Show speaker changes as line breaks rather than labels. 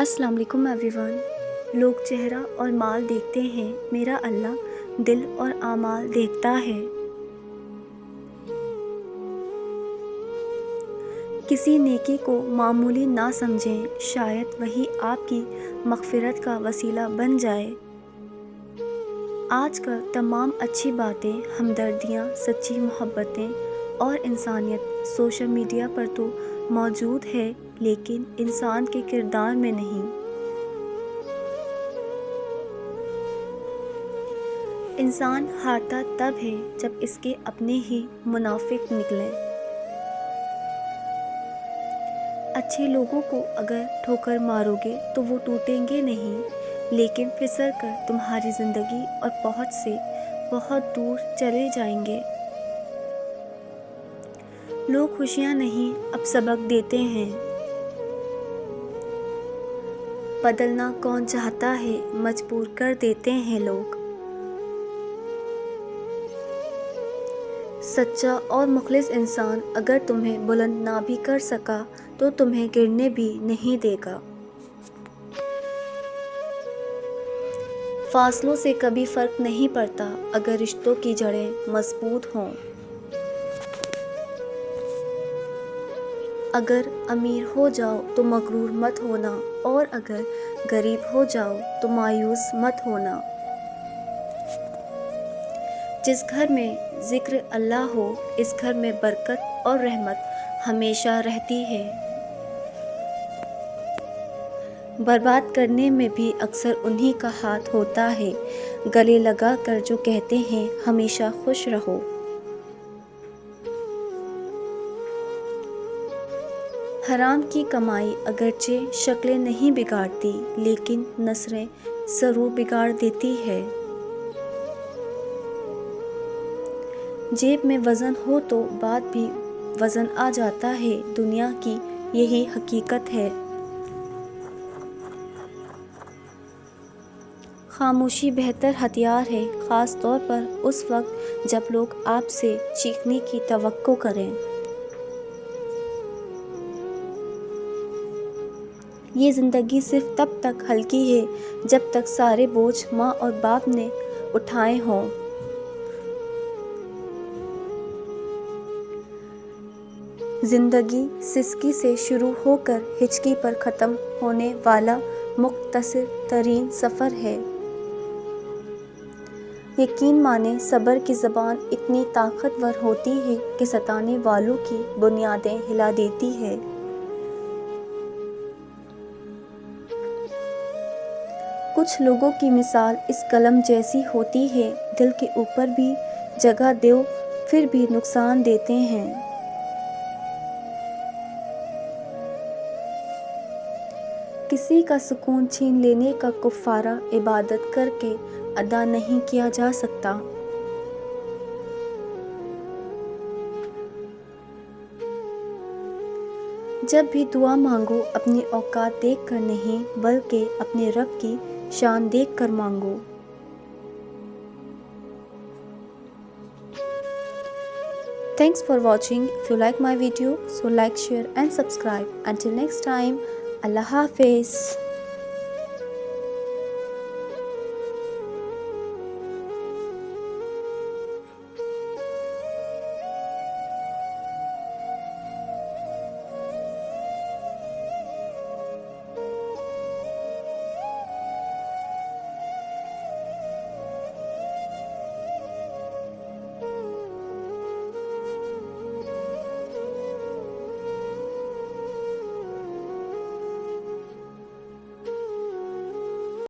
अस्सलाम वालेकुम एवरीवन। लोग चेहरा और माल देखते हैं, मेरा अल्लाह दिल और आमाल देखता है। किसी नेकी को मामूली ना समझें, शायद वही आपकी मग़फ़िरत का वसीला बन जाए। आजकल तमाम अच्छी बातें, हमदर्दियाँ, सच्ची मोहब्बतें और इंसानियत सोशल मीडिया पर तो मौजूद है, लेकिन इंसान के किरदार में नहीं। इंसान हारता तब है जब इसके अपने ही मुनाफिक निकलें। अच्छे लोगों को अगर ठोकर मारोगे तो वो टूटेंगे नहीं, लेकिन फिसल कर तुम्हारी ज़िंदगी और पहुँच से बहुत दूर चले जाएंगे। लोग खुशियाँ नहीं, अब सबक देते हैं। बदलना कौन चाहता है, मजबूर कर देते हैं लोग। सच्चा और मुखलिस इंसान अगर तुम्हें बुलंद ना भी कर सका तो तुम्हें गिरने भी नहीं देगा। फासलों से कभी फ़र्क नहीं पड़ता अगर रिश्तों की जड़ें मजबूत हों। अगर अमीर हो जाओ तो मगरूर मत होना, और अगर गरीब हो जाओ तो मायूस मत होना। जिस घर में ज़िक्र अल्लाह हो, इस घर में बरकत और रहमत हमेशा रहती है। बर्बाद करने में भी अक्सर उन्हीं का हाथ होता है, गले लगा कर जो कहते हैं हमेशा खुश रहो। हराम की कमाई अगरचे शक्लें नहीं बिगाड़ती, लेकिन नस्रें ज़रूर बिगाड़ देती है। जेब में वज़न हो तो बात भी वज़न आ जाता है, दुनिया की यही हकीकत है। खामोशी बेहतर हथियार है, ख़ास तौर पर उस वक्त जब लोग आपसे चीखने की तवक्को करें। ये ज़िंदगी सिर्फ तब तक हल्की है जब तक सारे बोझ माँ और बाप ने उठाए हों। ज़िंदगी सिसकी से शुरू होकर हिचकी पर ख़त्म होने वाला मुख्तसर तरीन सफ़र है। यकीन माने सब्र की ज़बान इतनी ताकतवर होती है कि सताने वालों की बुनियादें हिला देती है। कुछ लोगों की मिसाल इस कलम जैसी होती है, दिल के ऊपर भी जगह दो फिर भी नुकसान देते हैं। किसी का सुकून छीन लेने का कुफ़ारा इबादत करके अदा नहीं किया जा सकता। जब भी दुआ मांगो अपनी औकात देख कर नहीं, बल्कि अपने रब की शान देख कर मांगो। Thanks for watching. If you like my video, so like, share and subscribe. Until next time, Allah Hafiz.